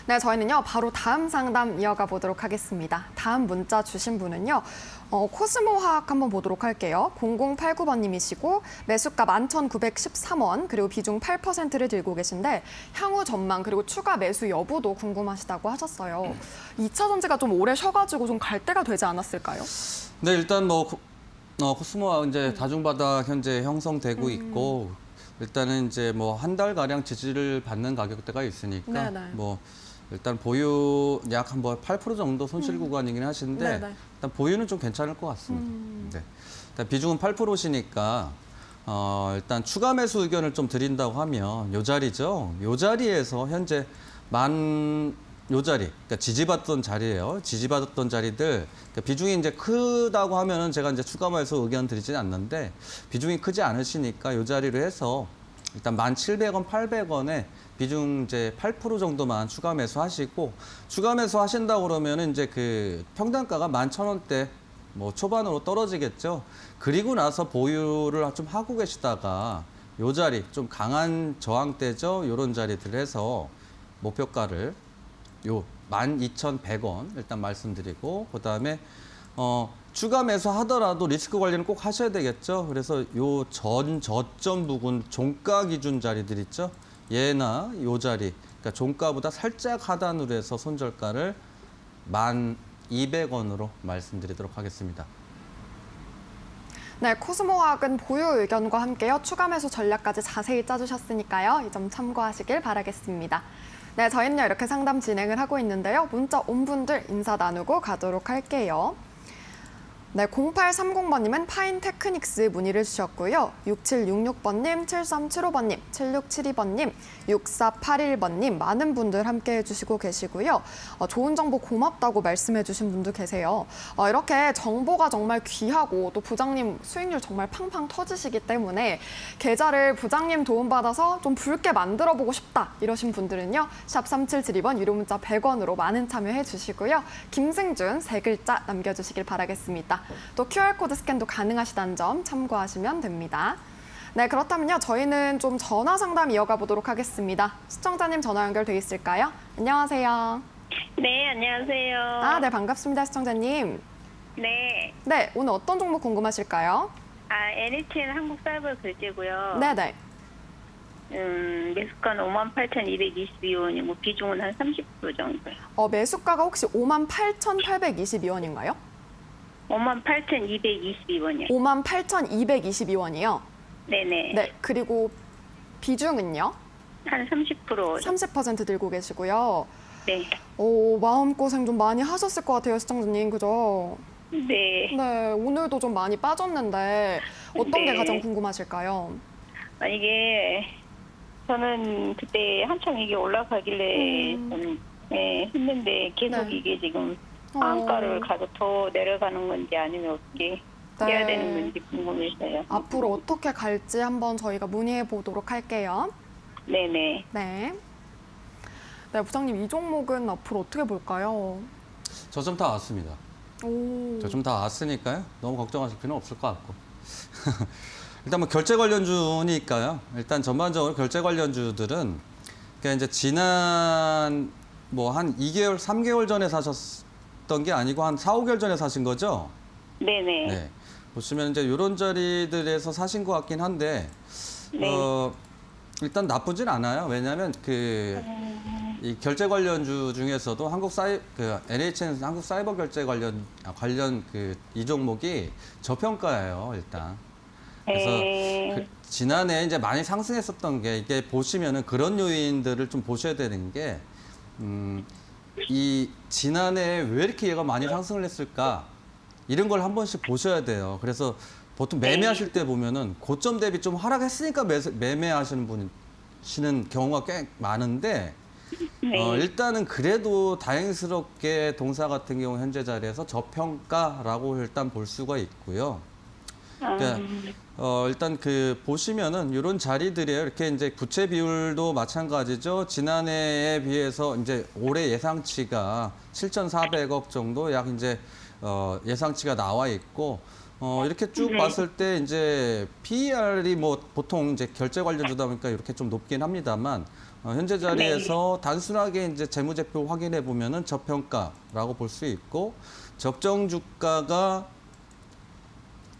네, 저희는요. 바로 다음 상담 이어가 보도록 하겠습니다. 다음 문자 주신 분은요. 코스모화학 한번 보도록 할게요. 0089번님이시고 매수가 11,913원 그리고 비중 8%를 들고 계신데 향후 전망 그리고 추가 매수 여부도 궁금하시다고 하셨어요. 2차 전지가 좀 오래 쉬어가지고 좀 갈 때가 되지 않았을까요? 네, 일단 뭐 코스모화 이제 다중바닥 현재 형성되고 있고 일단은 이제 뭐 한 달 가량 지지를 받는 가격대가 있으니까 네네. 뭐 일단 보유 약 한 8% 정도 손실 구간이긴 하신데 네네. 일단 보유는 좀 괜찮을 것 같습니다. 네. 일단 비중은 8%시니까 일단 추가 매수 의견을 좀 드린다고 하면 요 자리죠. 요 자리에서 현재 요 자리, 그러니까 지지받던 자리예요. 지지받았던 자리들 그러니까 비중이 이제 크다고 하면은 제가 이제 추가 매수 의견 드리지는 않는데 비중이 크지 않으시니까 요 자리로 해서 일단 1,700원, 800원에 비중 이제 8% 정도만 추가 매수하시고 추가 매수하신다 그러면은 이제 그 평단가가 11,000원대 뭐 초반으로 떨어지겠죠. 그리고 나서 보유를 좀 하고 계시다가 요 자리 좀 강한 저항대죠. 요런 자리들 해서 목표가를 요 12,100원 일단 말씀드리고 그다음에 추가 매수 하더라도 리스크 관리는 꼭 하셔야 되겠죠. 그래서 요 저점 부분 종가 기준 자리들 있죠. 얘나 요 자리 그러니까 종가보다 살짝 하단으로 해서 손절가를 1,200원으로 말씀드리도록 하겠습니다. 네, 코스모화학은 보유 의견과 함께요. 추가 매수 전략까지 자세히 짜주셨으니까요. 이 점 참고하시길 바라겠습니다. 네, 저희는요 이렇게 상담 진행을 하고 있는데요. 문자 온 분들 인사 나누고 가도록 할게요. 네, 0830번님은 파인테크닉스 문의를 주셨고요. 6766번님, 7375번님, 7672번님, 6481번님 많은 분들 함께 해주시고 계시고요. 좋은 정보 고맙다고 말씀해주신 분도 계세요. 이렇게 정보가 정말 귀하고 또 부장님 수익률 정말 팡팡 터지시기 때문에 계좌를 부장님 도움받아서 좀 붉게 만들어보고 싶다 이러신 분들은요. 샵 3772번 유료 문자 100원으로 많은 참여해 주시고요. 김승준 3글자 남겨주시길 바라겠습니다. 또 QR코드 스캔도 가능하시다는 점 참고하시면 됩니다. 네, 그렇다면요. 저희는 좀 전화 상담 이어가 보도록 하겠습니다. 시청자님 전화 연결돼 있을까요? 안녕하세요. 네, 안녕하세요. 네, 반갑습니다. 시청자님. 네. 네, 오늘 어떤 종목 궁금하실까요? NHN 한국사이버결제고요. 네네. 매수가는 58,222원이고 비중은 한 30% 정도요. 매수가가 혹시 58,822원인가요? 58,222원이요. 58,222원이요? 네네. 네, 그리고 비중은요? 한 30%. 30% 들고 계시고요. 네. 마음고생 좀 많이 하셨을 것 같아요, 시청자님. 그죠? 네. 네, 오늘도 좀 많이 빠졌는데 어떤 게 네. 가장 궁금하실까요? 이게 저는 그때 한창 이게 올라가길래 좀 했는데 계속 네. 이게 지금 안가를 가서 더 내려가는 건지 아니면 어떻게 해야 되는 건지 궁금해서요. 앞으로 어떻게 갈지 한번 저희가 문의해 보도록 할게요. 네네. 네. 네, 부장님 이 종목은 앞으로 어떻게 볼까요? 저 좀 다 왔습니다. 저 좀 다 왔으니까요. 너무 걱정하실 필요는 없을 것 같고. 일단 뭐 결제 관련주니까요. 일단 전반적으로 결제 관련주들은 그러니까 이제 지난 뭐 한 2개월, 3개월 전에 사셨던 게 아니고 한 4, 5개월 전에 사신 거죠? 네네. 네. 보시면 이제 이런 자리들에서 사신 것 같긴 한데, 네. 일단 나쁘진 않아요. 왜냐하면 이 결제 관련주 중에서도 NHN 한국 사이버 결제 관련 이 종목이 저평가예요, 일단. 그래서 지난해 이제 많이 상승했었던 게 이게 보시면은 그런 요인들을 좀 보셔야 되는 게, 이 지난해 왜 이렇게 얘가 많이 상승을 했을까? 이런 걸 한 번씩 보셔야 돼요. 그래서 보통 매매하실 때 보면은 고점 대비 좀 하락했으니까 매매하시는 분이시는 경우가 꽤 많은데, 일단은 그래도 다행스럽게 동사 같은 경우 현재 자리에서 저평가라고 일단 볼 수가 있고요. 그러니까 일단 보시면은 이런 자리들이에요. 이렇게 이제 부채 비율도 마찬가지죠. 지난해에 비해서 이제 올해 예상치가 7,400억 정도 약 이제 예상치가 나와 있고, 이렇게 쭉 봤을 때 이제 PER이 뭐 보통 이제 결제 관련주다 보니까 이렇게 좀 높긴 합니다만, 현재 자리에서 단순하게 이제 재무제표 확인해 보면은 저평가라고 볼 수 있고, 적정 주가가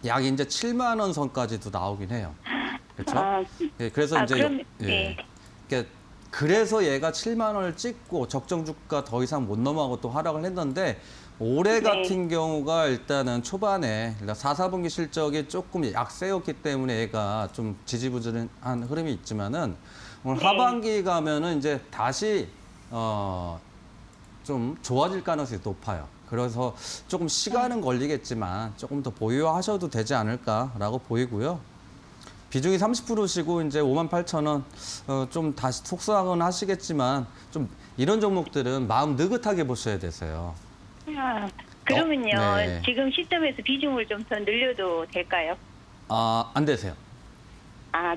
약 이제 7만 원 선까지도 나오긴 해요. 그렇죠? 예, 그래서 이제 그럼, 네. 그러니까 그래서 얘가 7만 원을 찍고 적정 주가 더 이상 못 넘어가고 또 하락을 했는데, 올해 같은 경우가 일단은 초반에 4, 4분기 실적이 조금 약세였기 때문에 얘가 좀 지지부진한 흐름이 있지만은 오늘 하반기 가면은 이제 다시 좀 좋아질 가능성이 높아요. 그래서 조금 시간은 걸리겠지만 조금 더 보유하셔도 되지 않을까라고 보이고요. 비중이 30%시고 이제 58,000원 좀 다시 속상은 하시겠지만 좀 이런 종목들은 마음 느긋하게 보셔야 되세요. 그러면요. 네. 지금 시점에서 비중을 좀 더 늘려도 될까요? 안 되세요.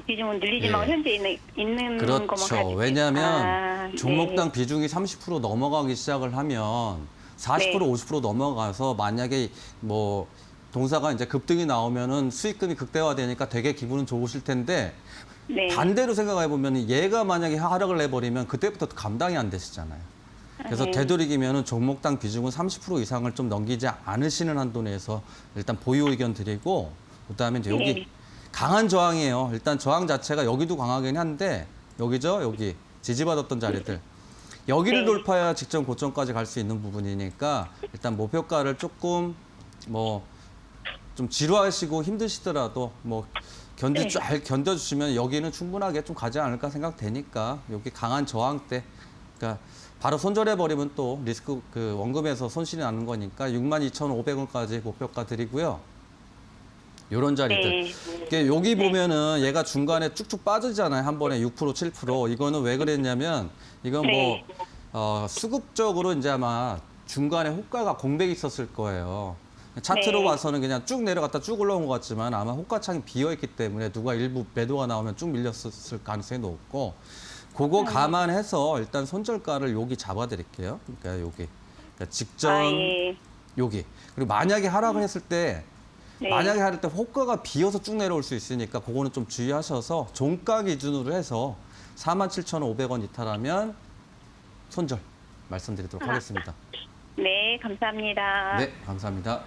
비중은 늘리지 말고 현재 있는 것만 그렇죠. 가지고. 왜냐하면 종목당 네. 비중이 30% 넘어가기 시작을 하면 40%, 네. 50% 넘어가서 만약에 뭐 동사가 이제 급등이 나오면은 수익금이 극대화되니까 되게 기분은 좋으실 텐데, 네. 반대로 생각해 보면 얘가 만약에 하락을 해버리면 그때부터 감당이 안 되시잖아요. 그래서 네. 되도록이면 종목당 비중은 30% 이상을 좀 넘기지 않으시는 한도 내에서 일단 보유 의견 드리고, 그다음에 이제 여기 네. 강한 저항이에요. 일단 저항 자체가 여기도 강하긴 한데, 여기죠, 여기 지지받았던 자리들. 여기를 네. 돌파해야 직전 고점까지 갈 수 있는 부분이니까 일단 목표가를 조금 뭐 좀 지루하시고 힘드시더라도 뭐 잘 견뎌주시면 여기는 충분하게 좀 가지 않을까 생각되니까, 여기 강한 저항대, 그러니까 바로 손절해 버리면 또 리스크 그 원금에서 손실이 나는 거니까 62,500원까지 목표가 드리고요. 요런 자리들. 이게 여기 보면은 얘가 중간에 쭉쭉 빠지잖아요. 한 번에 6%, 7%. 이거는 왜 그랬냐면 이건 뭐 수급적으로 이제 아마 중간에 호가가 공백이 있었을 거예요. 차트로 네. 봐서는 그냥 쭉 내려갔다 쭉 올라온 것 같지만 아마 호가창이 비어있기 때문에 누가 일부 매도가 나오면 쭉 밀렸을 가능성이 높고 그거 감안해서 일단 손절가를 여기 잡아드릴게요. 그러니까 여기. 그러니까 직전 예. 여기. 그리고 만약에 하락을 했을 때 네. 만약에 할 때 호가가 비어서 쭉 내려올 수 있으니까 그거는 좀 주의하셔서 종가 기준으로 해서 47,500원 이탈하면 손절 말씀드리도록 하겠습니다. 네, 감사합니다. 네, 감사합니다.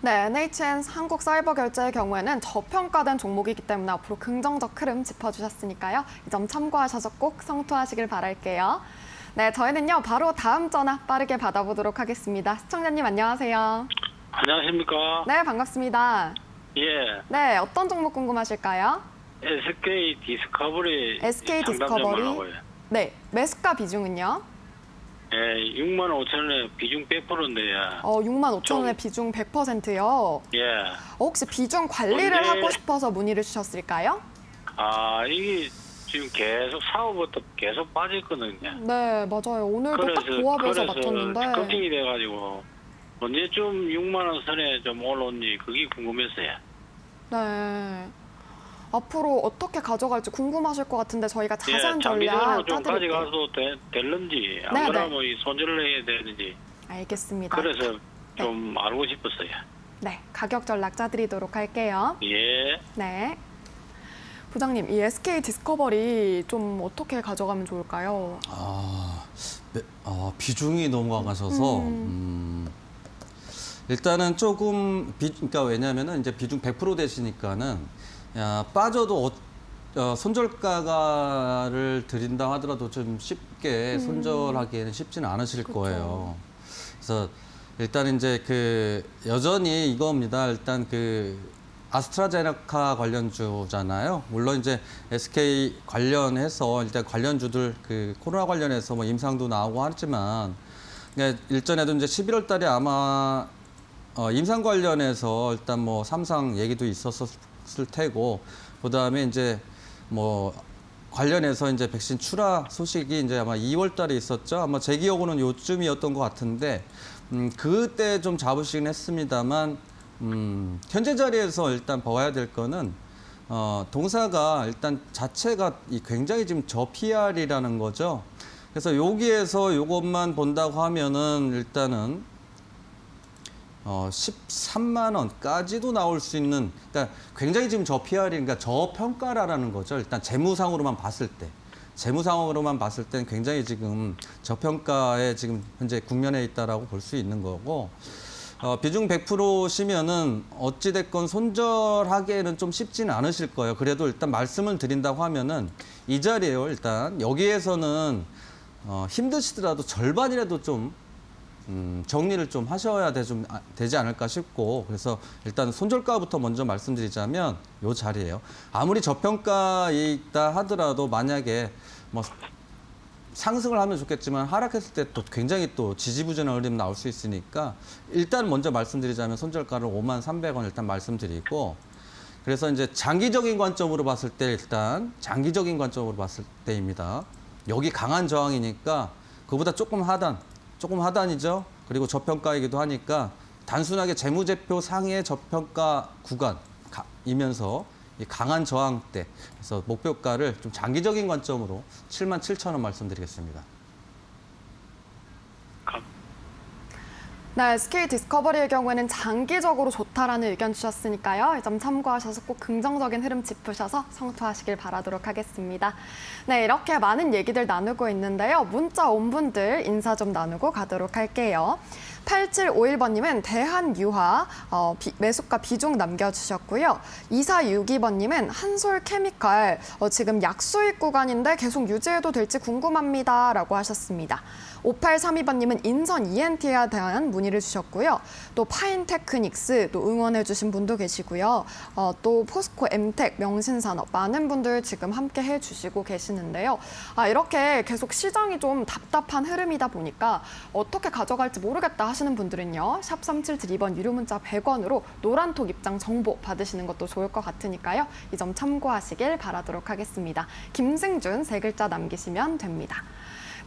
네, NHN 한국사이버결제의 경우에는 저평가된 종목이기 때문에 앞으로 긍정적 흐름 짚어주셨으니까요. 이 점 참고하셔서 꼭 성투하시길 바랄게요. 네, 저희는요 바로 다음 전화 빠르게 받아보도록 하겠습니다. 시청자님 안녕하세요. 안녕하십니까? 네, 반갑습니다. 예. 네, 어떤 종목 궁금하실까요? SK 디스커버리 SK 상담 좀 디스커버리. 하고요. 네, 매수가 비중은요? 예, 65,000원에 비중 100%인데요. 65,000원의 비중 100%요. 예. 혹시 비중 관리를 언제- 하고 싶어서 문의를 주셨을까요? 아, 이게 지금 계속 사후부터 계속 빠졌거든요. 네, 맞아요. 오늘도 딱 보합에서 맞췄는데. 걱정이 돼가지고 언제쯤 6만 원 선에 좀 올라온지 그게 궁금했어요. 네. 앞으로 어떻게 가져갈지 궁금하실 것 같은데 저희가 자세한 예, 전략 장기적으로 좀 짜드릴게요. 가져가도 될는지 안 네, 그러면 이 손절을 해야 되는지 알겠습니다. 그래서 좀 알고 싶었어요. 네, 가격 전략 짜드리도록 할게요. 예. 네. 부장님, 이 SK 디스커버리 좀 어떻게 가져가면 좋을까요? 비중이 너무 강하셔서 일단은 조금 그러니까 왜냐면은 이제 비중 100% 되시니까는 빠져도 손절가를 드린다 하더라도 좀 쉽게 손절하기에는 쉽지는 않으실 그쵸. 거예요. 그래서 일단 이제 그 여전히 이겁니다. 일단 그 아스트라제네카 관련주잖아요. 물론 이제 SK 관련해서 일단 관련주들 그 코로나 관련해서 뭐 임상도 나오고 하지만 그러니까 일전에도 이제 11월 달에 아마 임상 관련해서 일단 뭐 삼상 얘기도 있었을 테고 그다음에 이제 뭐 관련해서 이제 백신 출하 소식이 이제 아마 2월 달에 있었죠. 아마 제 기억으로는 요쯤이었던 것 같은데 그때 좀 잡으시긴 했습니다만 현재 자리에서 일단 봐야 될 거는 동사가 일단 자체가 굉장히 지금 저PR이라는 거죠. 그래서 여기에서 이것만 본다고 하면은 일단은 13만 원까지도 나올 수 있는, 그러니까 굉장히 지금 저PR이니까 저평가라는 거죠. 일단 재무상으로만 봤을 때. 재무상으로만 봤을 땐 굉장히 지금 저평가에 지금 현재 국면에 있다라고 볼 수 있는 거고, 비중 100%시면은 어찌됐건 손절하기에는 좀 쉽지는 않으실 거예요. 그래도 일단 말씀을 드린다고 하면은 이 자리에요. 일단 여기에서는 힘드시더라도 절반이라도 좀 정리를 좀 하셔야 되지 않을까 싶고, 그래서 일단 손절가부터 먼저 말씀드리자면 이 자리예요. 아무리 저평가에 있다 하더라도 만약에 뭐 상승을 하면 좋겠지만 하락했을 때 또 굉장히 또 지지부진한 흐름이 나올 수 있으니까 일단 먼저 말씀드리자면 손절가를 53,300원 일단 말씀드리고, 그래서 이제 장기적인 관점으로 봤을 때 일단 장기적인 관점으로 봤을 때입니다. 여기 강한 저항이니까 그보다 조금 하단이죠. 그리고 저평가이기도 하니까 단순하게 재무제표 상의 저평가 구간이면서 이 강한 저항대, 그래서 목표가를 좀 장기적인 관점으로 77,000원 말씀드리겠습니다. 네, SK 디스커버리의 경우에는 장기적으로 좋다라는 의견 주셨으니까요. 이 점 참고하셔서 꼭 긍정적인 흐름 짚으셔서 성투하시길 바라도록 하겠습니다. 네, 이렇게 많은 얘기들 나누고 있는데요. 문자 온 분들 인사 좀 나누고 가도록 할게요. 8751번님은 대한유화 매수가 비중 남겨주셨고요. 2462번님은 한솔케미칼 지금 약수익 구간인데 계속 유지해도 될지 궁금합니다. 라고 하셨습니다. 5832번님은 인선 ENT에 대한 문의를 주셨고요. 또 파인테크닉스 또 응원해주신 분도 계시고요. 또 포스코, 엠텍, 명신산업 많은 분들 지금 함께 해주시고 계시는데요. 이렇게 계속 시장이 좀 답답한 흐름이다 보니까 어떻게 가져갈지 모르겠다 하시는 분들은요. 샵 3772번 유료 문자 100원으로 노란톡 입장 정보 받으시는 것도 좋을 것 같으니까요. 이 점 참고하시길 바라도록 하겠습니다. 김승준 세 글자 남기시면 됩니다.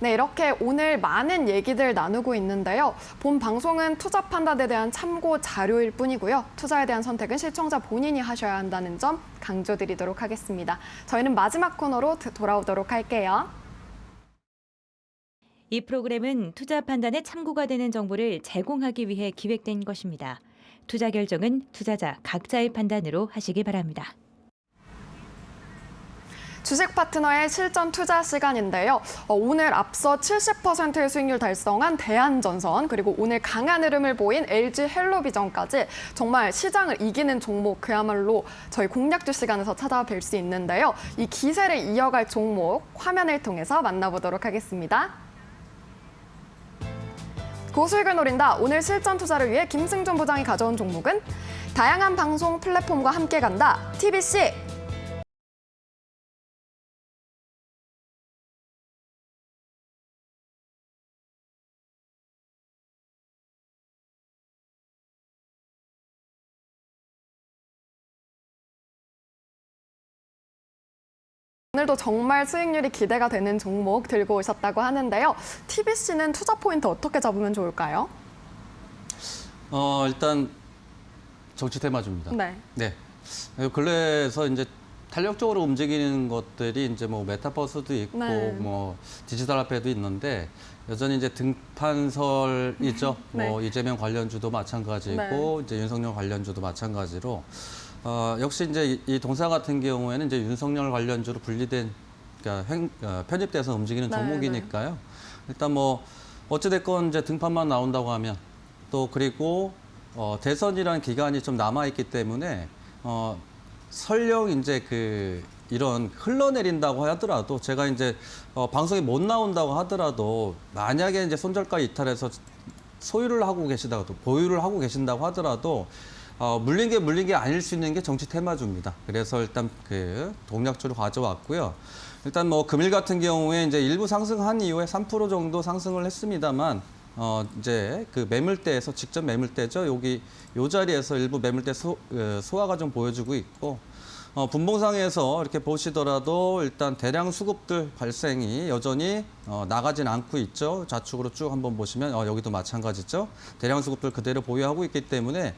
네, 이렇게 오늘 많은 얘기들 나누고 있는데요. 본 방송은 투자 판단에 대한 참고 자료일 뿐이고요. 투자에 대한 선택은 시청자 본인이 하셔야 한다는 점 강조드리도록 하겠습니다. 저희는 마지막 코너로 돌아오도록 할게요. 이 프로그램은 투자 판단에 참고가 되는 정보를 제공하기 위해 기획된 것입니다. 투자 결정은 투자자 각자의 판단으로 하시기 바랍니다. 주식 파트너의 실전 투자 시간인데요. 오늘 앞서 70%의 수익률 달성한 대한전선, 그리고 오늘 강한 흐름을 보인 LG 헬로비전까지 정말 시장을 이기는 종목, 그야말로 저희 공략주 시간에서 찾아뵐 수 있는데요. 이 기세를 이어갈 종목 화면을 통해서 만나보도록 하겠습니다. 고수익을 노린다. 오늘 실전 투자를 위해 김승준 부장이 가져온 종목은 다양한 방송 플랫폼과 함께 간다. TBC. 오늘도 정말 수익률이 기대가 되는 종목 들고 오셨다고 하는데요. TBC는 투자 포인트 어떻게 잡으면 좋을까요? 일단 정치 테마주입니다. 네. 네. 근래에서 이제 탄력적으로 움직이는 것들이 이제 뭐 메타버스도 있고 네. 뭐 디지털 화폐도 있는데 여전히 이제 등판설이죠. 네. 뭐 이재명 관련주도 마찬가지고 네. 이제 윤석열 관련주도 마찬가지로 역시 이제 이 동사 같은 경우에는 이제 윤석열 관련주로 분리된, 그러니까 편입돼서 움직이는 네, 종목이니까요. 일단 뭐 어찌됐건 이제 등판만 나온다고 하면 또 그리고 대선이라는 기간이 좀 남아 있기 때문에 설령 이제 이런 흘러내린다고 하더라도 제가 이제 방송에 못 나온다고 하더라도 만약에 이제 손절가 이탈해서 소유를 하고 계시다가도 보유를 하고 계신다고 하더라도 물린 게 아닐 수 있는 게 정치 테마주입니다. 그래서 일단 동략주로 가져왔고요. 일단 뭐 금일 같은 경우에 이제 일부 상승한 이후에 3% 정도 상승을 했습니다만 이제 매물대에서 직접 매물대죠. 여기 요 자리에서 일부 매물대 소화가 좀 보여주고 있고 분봉상에서 이렇게 보시더라도 일단 대량 수급들 발생이 여전히 나가진 않고 있죠. 좌측으로 쭉 한번 보시면 여기도 마찬가지죠. 대량 수급들 그대로 보유하고 있기 때문에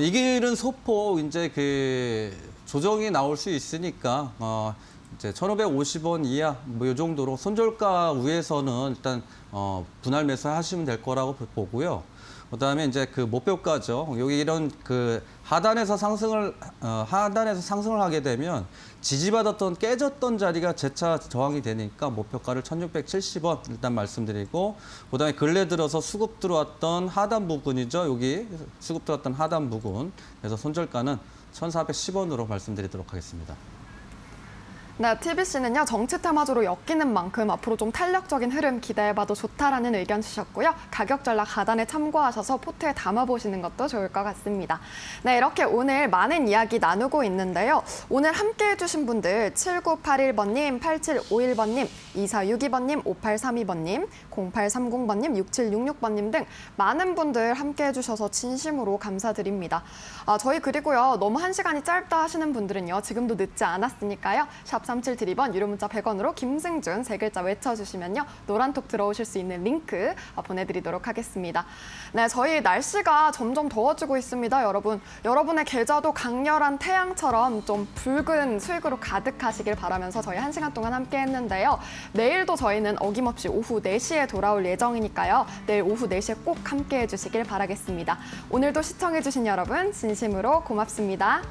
이 길은 소폭 이제 조정이 나올 수 있으니까 이제 1,550원 이하 뭐 이 정도로 손절가 위에서는 일단 분할 매수하시면 될 거라고 보고요. 그다음에 이제 목표가죠. 여기 이런 하단에서 상승을 하게 되면 지지받았던 깨졌던 자리가 재차 저항이 되니까 목표가를 1,670원 일단 말씀드리고, 그다음에 근래 들어서 수급 들어왔던 하단 부분이죠. 여기 수급 들어왔던 하단 부분. 그래서 손절가는 1,410원으로 말씀드리도록 하겠습니다. 네, TBC는요, 정치 테마주로 엮이는 만큼 앞으로 좀 탄력적인 흐름 기대해봐도 좋다라는 의견 주셨고요. 가격 전략 하단에 참고하셔서 포트에 담아보시는 것도 좋을 것 같습니다. 네, 이렇게 오늘 많은 이야기 나누고 있는데요. 오늘 함께 해주신 분들 7981번님, 8751번님, 2462번님, 5832번님, 0830번님, 6766번님 등 많은 분들 함께 해주셔서 진심으로 감사드립니다. 저희 그리고요, 너무 한 시간이 짧다 하시는 분들은요, 지금도 늦지 않았으니까요. 샵 3772번 유료 문자 100원으로 김승준 세 글자 외쳐주시면요. 노란톡 들어오실 수 있는 링크 보내드리도록 하겠습니다. 네, 저희 날씨가 점점 더워지고 있습니다, 여러분. 여러분의 계좌도 강렬한 태양처럼 좀 붉은 수익으로 가득하시길 바라면서 저희 1시간 동안 함께 했는데요. 내일도 저희는 어김없이 오후 4시에 돌아올 예정이니까요. 내일 오후 4시에 꼭 함께 해주시길 바라겠습니다. 오늘도 시청해주신 여러분 진심으로 고맙습니다.